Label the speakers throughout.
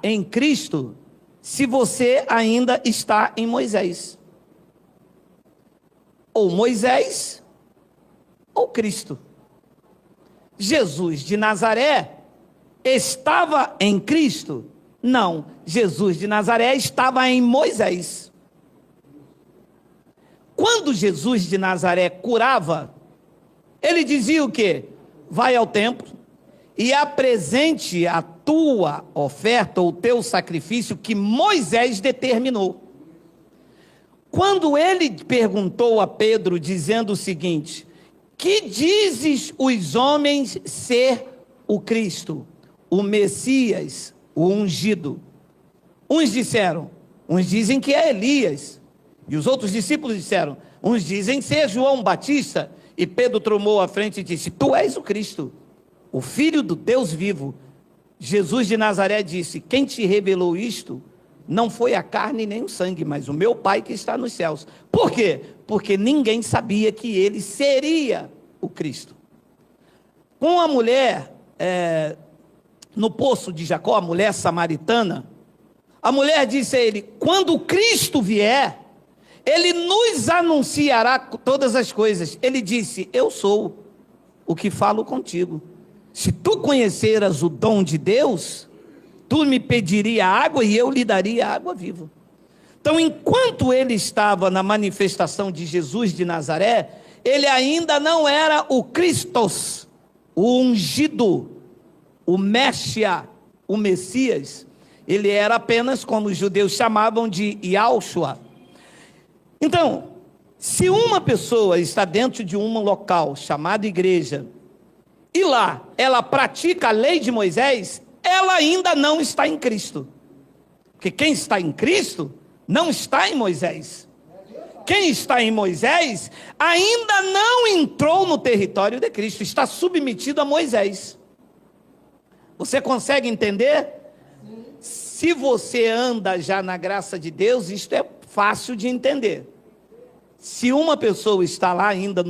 Speaker 1: em Cristo se você ainda está em Moisés. Ou Moisés, ou Cristo. Jesus de Nazaré estava em Cristo? Não, Jesus de Nazaré estava em Moisés. Quando Jesus de Nazaré curava, ele dizia o quê? Vai ao templo e apresente a tua oferta ou o teu sacrifício que Moisés determinou. Quando ele perguntou a Pedro, dizendo o seguinte: que dizes os homens ser o Cristo, o Messias, o ungido? Uns dizem que é Elias. E os outros discípulos disseram, uns dizem ser João Batista. E Pedro tomou a frente e disse: tu és o Cristo, o Filho do Deus vivo. Jesus de Nazaré disse: quem te revelou isto não foi a carne nem o sangue, mas o meu Pai que está nos céus. Por quê? Porque ninguém sabia que ele seria o Cristo. Com a mulher, no poço de Jacó, a mulher samaritana, a mulher disse a ele: quando o Cristo vier, ele nos anunciará todas as coisas. Ele disse: eu sou o que falo contigo. Se tu conheceras o dom de Deus, tu me pediria água e eu lhe daria água viva. Então, enquanto ele estava na manifestação de Jesus de Nazaré, ele ainda não era o Christos, o ungido, o Messias, o Messias. Ele era apenas, como os judeus chamavam, de Yahushua. Então, se uma pessoa está dentro de um local chamado igreja, e lá ela pratica a lei de Moisés, ela ainda não está em Cristo. Porque quem está em Cristo não está em Moisés. Quem está em Moisés ainda não entrou no território de Cristo, está submetido a Moisés. Você consegue entender? Se você anda já na graça de Deus, isto é fácil de entender. Se uma pessoa está lá ainda,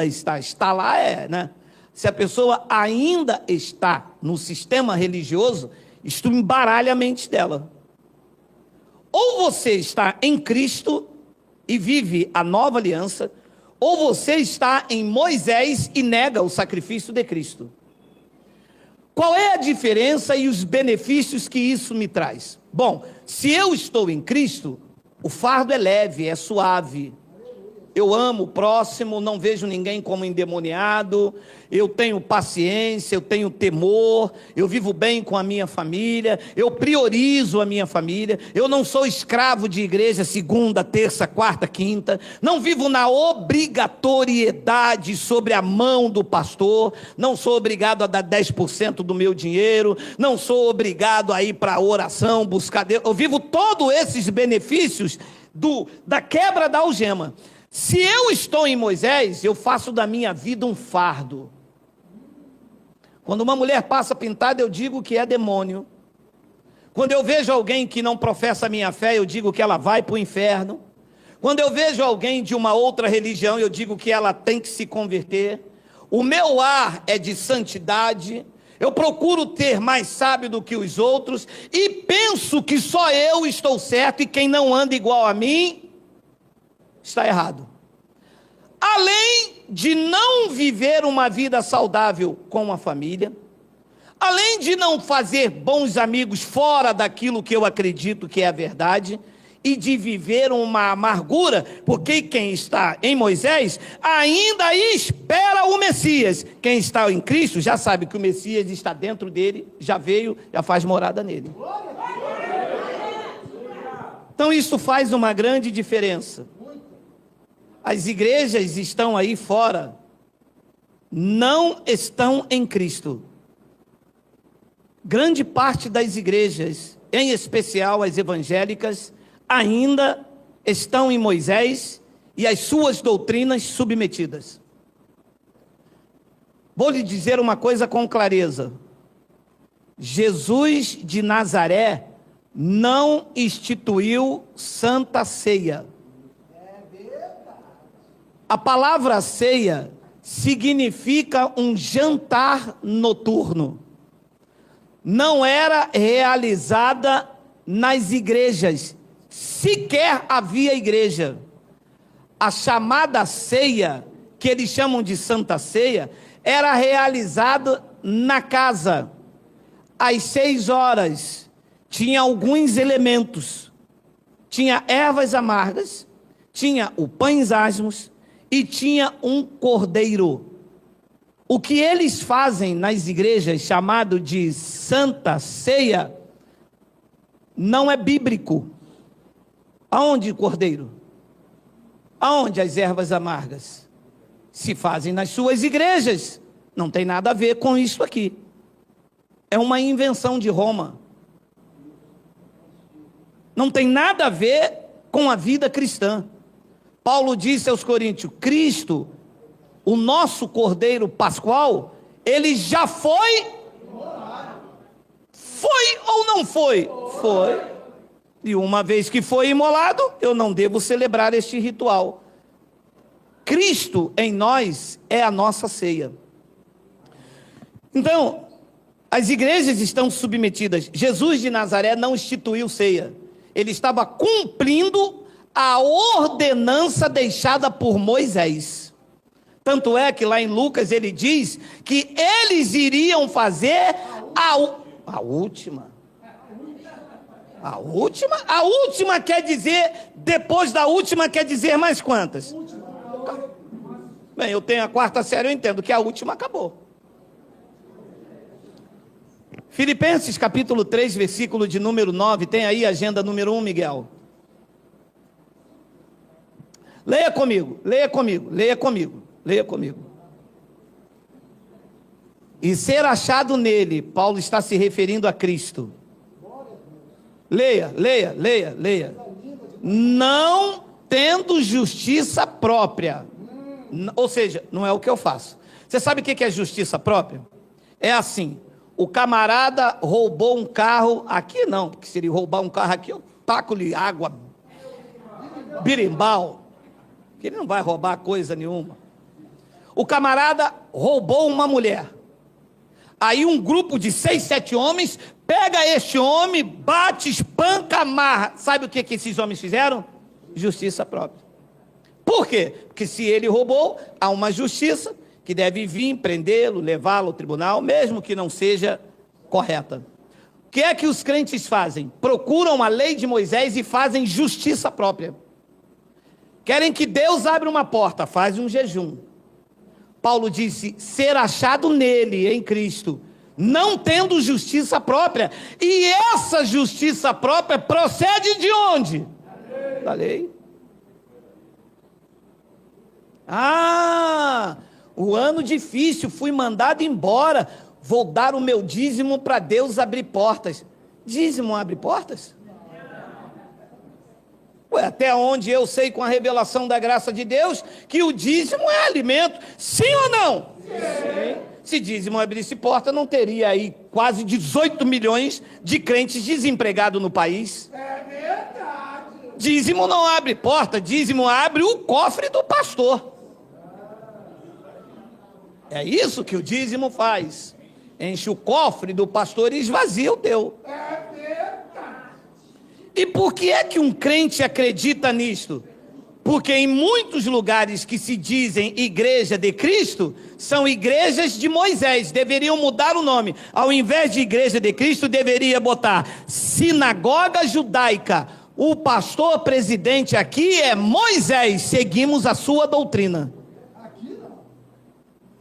Speaker 1: está lá, né? Se a pessoa ainda está no sistema religioso, isto embaralha a mente dela. Ou você está em Cristo e vive a nova aliança, ou você está em Moisés e nega o sacrifício de Cristo. Qual é a diferença e os benefícios que isso me traz? Bom, se eu estou em Cristo, o fardo é leve, é suave. Eu amo o próximo, não vejo ninguém como endemoniado, eu tenho paciência, eu tenho temor, eu vivo bem com a minha família, eu priorizo a minha família, eu não sou escravo de igreja segunda, terça, quarta, quinta, não vivo na obrigatoriedade sobre a mão do pastor, não sou obrigado a dar 10% do meu dinheiro, não sou obrigado a ir para a oração, buscar Deus, eu vivo todos esses benefícios da quebra da algema. Se eu estou em Moisés, eu faço da minha vida um fardo. Quando uma mulher passa pintada, eu digo que é demônio. Quando eu vejo alguém que não professa a minha fé, eu digo que ela vai para o inferno. Quando eu vejo alguém de uma outra religião, eu digo que ela tem que se converter. O meu ar é de santidade. Eu procuro ter mais sábio do que os outros. E penso que só eu estou certo e quem não anda igual a mim está errado. Além de não viver uma vida saudável com a família, além de não fazer bons amigos fora daquilo que eu acredito que é a verdade, e de viver uma amargura, porque quem está em Moisés ainda espera o Messias. Quem está em Cristo já sabe que o Messias está dentro dele, já veio, já faz morada nele. Então isso faz uma grande diferença. As igrejas estão aí fora, não estão em Cristo. Grande parte das igrejas, em especial as evangélicas, ainda estão em Moisés e as suas doutrinas submetidas. Vou lhe dizer uma coisa com clareza. Jesus de Nazaré não instituiu Santa Ceia. A palavra ceia significa um jantar noturno. não era realizada nas igrejas, sequer havia igreja. A chamada ceia, que eles chamam de Santa Ceia, era realizada na casa, às 6 horas, tinha alguns elementos, tinha ervas amargas, tinha o pães asmos e tinha um cordeiro. O que eles fazem nas igrejas, chamado de Santa Ceia, não é bíblico. Aonde o cordeiro? Aonde as ervas amargas? Se fazem nas suas igrejas. Não tem nada a ver com isso aqui. É uma invenção de Roma. Não tem nada a ver com a vida cristã. Paulo disse aos Coríntios: Cristo, o nosso Cordeiro Pascual, ele já foi? Foi ou não foi? Foi. E uma vez que foi imolado, eu não devo celebrar este ritual. Cristo em nós é a nossa ceia. Então, as igrejas estão submetidas. Jesus de Nazaré não instituiu ceia. Ele estava cumprindo a ordenança deixada por Moisés. Tanto é que lá em Lucas ele diz que eles iriam fazer a última. A última quer dizer, depois da última quer dizer mais quantas? Bem, eu tenho a 4ª série, eu entendo que a última acabou. Filipenses capítulo 3, versículo de número 9, tem aí a agenda número 1, Miguel. Leia comigo. E ser achado nele, Paulo está se referindo a Cristo. Leia. Não tendo justiça própria. Ou seja, não é o que eu faço. Você sabe o que é justiça própria? É assim: o camarada roubou um carro, aqui não, porque se ele roubar um carro aqui, eu taco-lhe água, birimbau, que ele não vai roubar coisa nenhuma. O camarada roubou uma mulher. Aí um grupo de 6, 7 homens pega este homem, bate, espanca, amarra. Sabe o que esses homens fizeram? Justiça própria. Por quê? Porque se ele roubou, há uma justiça que deve vir, prendê-lo, levá-lo ao tribunal, mesmo que não seja correta. O que é que os crentes fazem? Procuram a lei de Moisés e fazem justiça própria. Querem que Deus abra uma porta, fazem um jejum. Paulo disse: ser achado nele, em Cristo, não tendo justiça própria. E essa justiça própria procede de onde? Da lei. O ano difícil, fui mandado embora, vou dar o meu dízimo para Deus abrir portas. Dízimo abre portas? Até onde eu sei, com a revelação da graça de Deus, que o dízimo é alimento. Sim ou não? Sim. Se dízimo abrisse porta, não teria aí quase 18 milhões de crentes desempregados no país. É verdade. Dízimo não abre porta, dízimo abre o cofre do pastor. É isso que o dízimo faz. Enche o cofre do pastor e esvazia o teu. É verdade. E por que é que um crente acredita nisto? Porque em muitos lugares que se dizem igreja de Cristo, são igrejas de Moisés. Deveriam mudar o nome. Ao invés de igreja de Cristo, deveria botar sinagoga judaica. O pastor presidente aqui é Moisés. Seguimos a sua doutrina.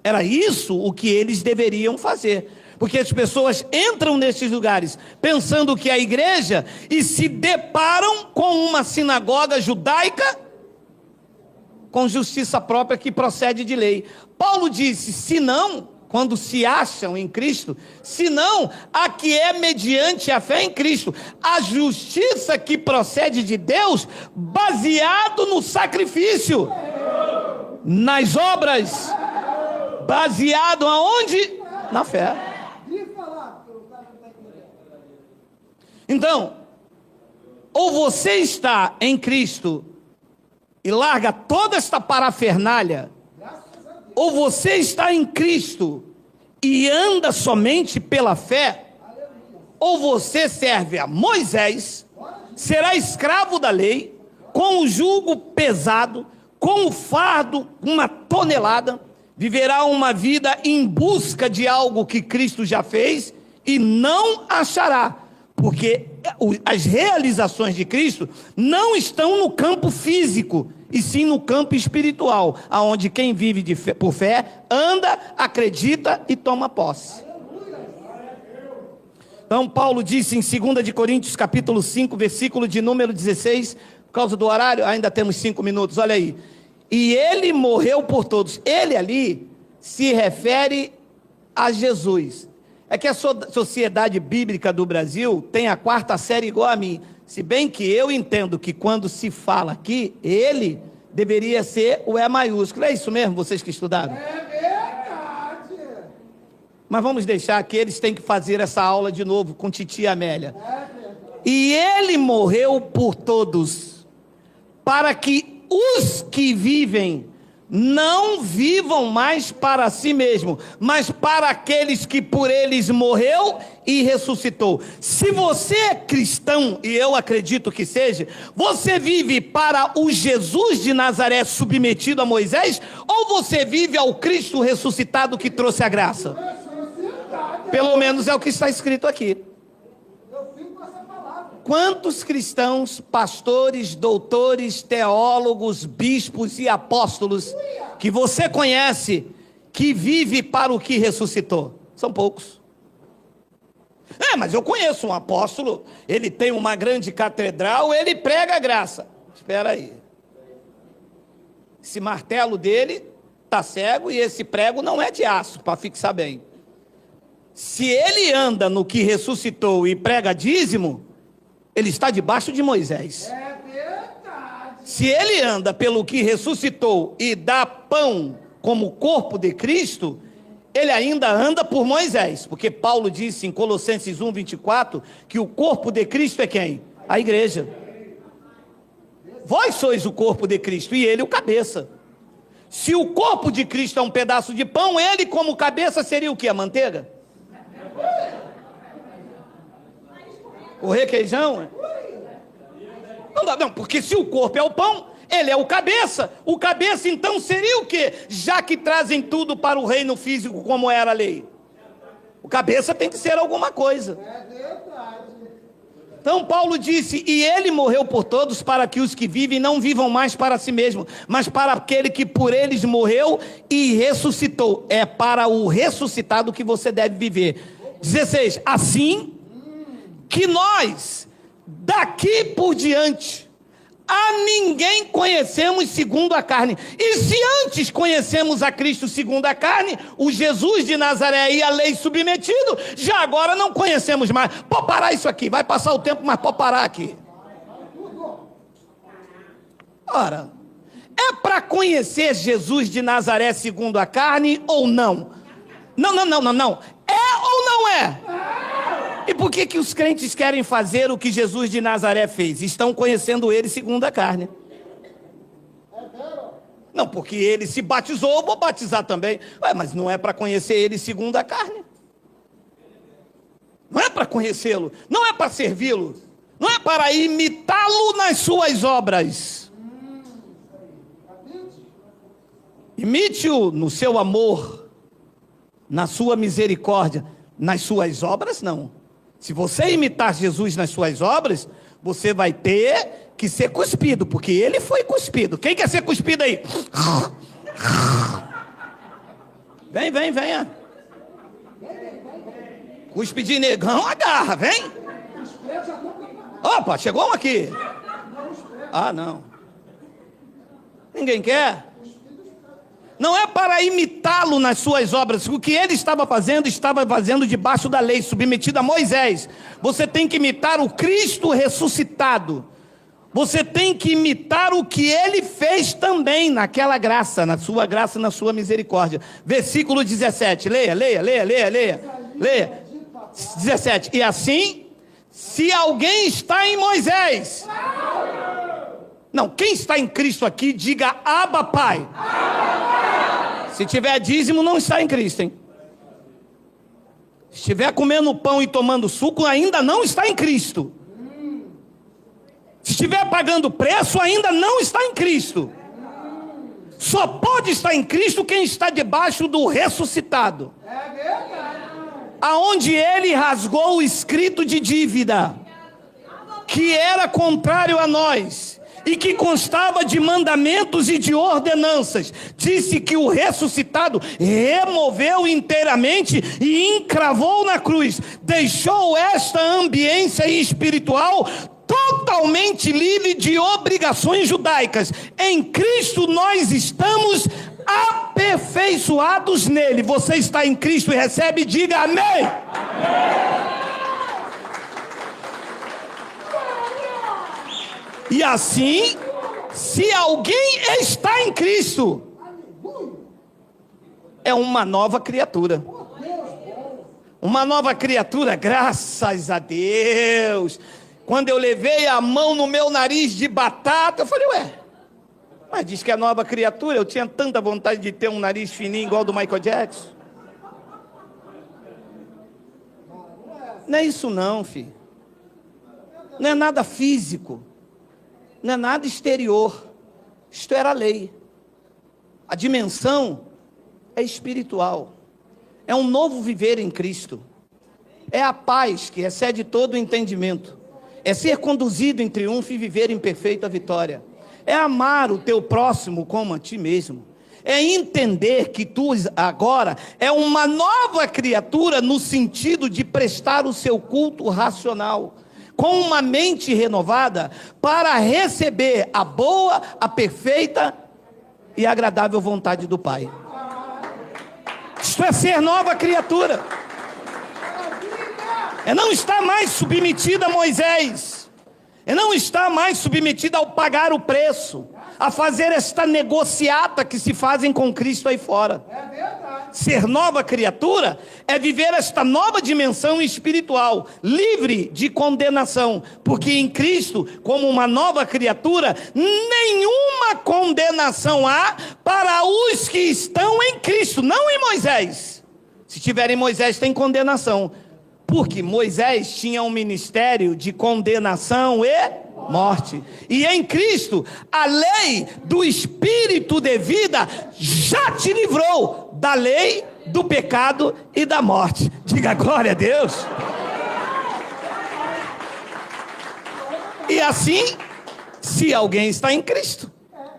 Speaker 1: Era isso o que eles deveriam fazer. Porque as pessoas entram nesses lugares pensando que é a igreja e se deparam com uma sinagoga judaica com justiça própria que procede de lei. Paulo disse: se não, quando se acham em Cristo, se não, a que é mediante a fé em Cristo, a justiça que procede de Deus, baseado no sacrifício, nas obras, baseado aonde? Na fé. Então, ou você está em Cristo e larga toda esta parafernália, ou você está em Cristo e anda somente pela fé, ou você serve a Moisés, será escravo da lei, com o jugo pesado, com o fardo, uma tonelada, viverá uma vida em busca de algo que Cristo já fez e não achará, porque as realizações de Cristo não estão no campo físico, e sim no campo espiritual, aonde quem vive por fé, anda, acredita e toma posse. Então Paulo disse em 2 de Coríntios capítulo 5, versículo de número 16, por causa do horário, ainda temos 5 minutos, olha aí. E ele morreu por todos. Ele ali se refere a Jesus. É que a Sociedade Bíblica do Brasil tem a 4ª série igual a mim. Se bem que eu entendo que quando se fala aqui, ele deveria ser o E maiúsculo. É isso mesmo, vocês que estudaram? É verdade. Mas vamos deixar que eles têm que fazer essa aula de novo com titia Amélia. E ele morreu por todos, para que os que vivem não vivam mais para si mesmo, mas para aqueles que por eles morreu e ressuscitou. Se você é cristão, e eu acredito que seja, você vive para o Jesus de Nazaré submetido a Moisés, ou você vive ao Cristo ressuscitado que trouxe a graça? Pelo menos é o que está escrito aqui. Quantos cristãos, pastores, doutores, teólogos, bispos e apóstolos que você conhece que vive para o que ressuscitou? São poucos. Mas eu conheço um apóstolo, ele tem uma grande catedral, ele prega a graça. Espera aí. Esse martelo dele está cego e esse prego não é de aço, para fixar bem. Se ele anda no que ressuscitou e prega dízimo, ele está debaixo de Moisés. É verdade. Se ele anda pelo que ressuscitou e dá pão como corpo de Cristo, ele ainda anda por Moisés. Porque Paulo disse em Colossenses 1:24 que o corpo de Cristo é quem? A igreja. Vós sois o corpo de Cristo e ele o cabeça. Se o corpo de Cristo é um pedaço de pão, ele como cabeça seria o que? A manteiga? O requeijão? Não, porque se o corpo é o pão, ele é o cabeça. O cabeça então seria o quê? Já que trazem tudo para o reino físico como era a lei. O cabeça tem que ser alguma coisa. Então Paulo disse, e ele morreu por todos para que os que vivem não vivam mais para si mesmo, mas para aquele que por eles morreu e ressuscitou. É para o ressuscitado que você deve viver. 16, assim que nós, daqui por diante, a ninguém conhecemos segundo a carne. E se antes conhecemos a Cristo segundo a carne, o Jesus de Nazaré e a lei submetido, já agora não conhecemos mais. Pode parar isso aqui, vai passar o tempo, mas pode parar aqui. Ora, é para conhecer Jesus de Nazaré segundo a carne ou não? Não. É ou não é? E por que os crentes querem fazer o que Jesus de Nazaré fez? Estão conhecendo ele segundo a carne. Não, porque ele se batizou, eu vou batizar também. Mas não é para conhecer ele segundo a carne. Não é para conhecê-lo, não é para servi-lo, não é para imitá-lo nas suas obras. Imite-o no seu amor, na sua misericórdia, nas suas obras não. Se você imitar Jesus nas suas obras, você vai ter que ser cuspido, porque ele foi cuspido. Quem quer ser cuspido aí? Venha. Cuspe de negão, agarra, vem. Opa, chegou um aqui. Ah, não. Ninguém quer? Não é para imitá-lo nas suas obras. O que ele estava fazendo debaixo da lei, submetido a Moisés. Você tem que imitar o Cristo ressuscitado. Você tem que imitar o que ele fez também naquela graça, na sua misericórdia. Versículo 17, leia. 17, e assim, se alguém está em Moisés... Não, quem está em Cristo aqui, diga Abba, Pai. Se tiver dízimo, não está em Cristo, hein? Se estiver comendo pão e tomando suco, ainda não está em Cristo. Se estiver pagando preço, ainda não está em Cristo. Só pode estar em Cristo quem está debaixo do ressuscitado. Aonde ele rasgou o escrito de dívida, que era contrário a nós, e que constava de mandamentos e de ordenanças. Disse que o ressuscitado removeu inteiramente e encravou na cruz. Deixou esta ambiência espiritual totalmente livre de obrigações judaicas. Em Cristo nós estamos aperfeiçoados nele. Você está em Cristo e recebe, diga amém. Amém. E assim, se alguém está em Cristo, é uma nova criatura. Uma nova criatura, graças a Deus. Quando eu levei a mão no meu nariz de batata, eu falei, ué, mas diz que é nova criatura. Eu tinha tanta vontade de ter um nariz fininho igual ao do Michael Jackson. Não é isso não, filho. Não é nada físico. Não é nada exterior. Isto era a lei. A dimensão é espiritual. É um novo viver em Cristo. É a paz que excede todo o entendimento. É ser conduzido em triunfo e viver em perfeita vitória. É amar o teu próximo como a ti mesmo. É entender que tu agora é uma nova criatura no sentido de prestar o seu culto racional, com uma mente renovada, para receber a boa, a perfeita e agradável vontade do Pai. Isto é ser nova criatura. É não estar mais submetida a Moisés. É não estar mais submetida ao pagar o preço, a fazer esta negociata que se fazem com Cristo aí fora. Ser nova criatura é viver esta nova dimensão espiritual, livre de condenação, porque em Cristo, como uma nova criatura, nenhuma condenação há para os que estão em Cristo, não em Moisés. Se tiver em Moisés, tem condenação, porque Moisés tinha um ministério de condenação e morte. E em Cristo, a lei do Espírito de vida já te livrou da lei, do pecado e da morte. Diga glória a Deus. E assim, se alguém está em Cristo,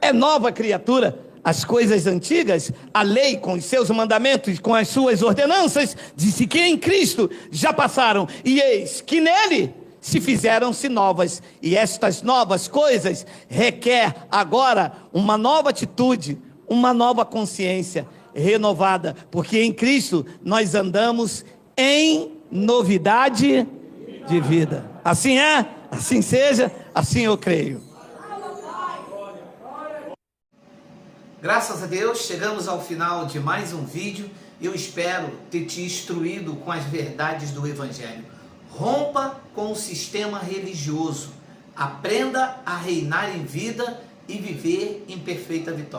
Speaker 1: é nova criatura. As coisas antigas, a lei com os seus mandamentos, com as suas ordenanças, disse que em Cristo já passaram, e eis que nele se fizeram-se novas, e estas novas coisas requer agora uma nova atitude, uma nova consciência renovada, porque em Cristo nós andamos em novidade de vida. Assim é, assim seja, assim eu creio. Graças a Deus, chegamos ao final de mais um vídeo. Eu espero ter te instruído com as verdades do Evangelho. Rompa com o sistema religioso. Aprenda a reinar em vida e viver em perfeita vitória.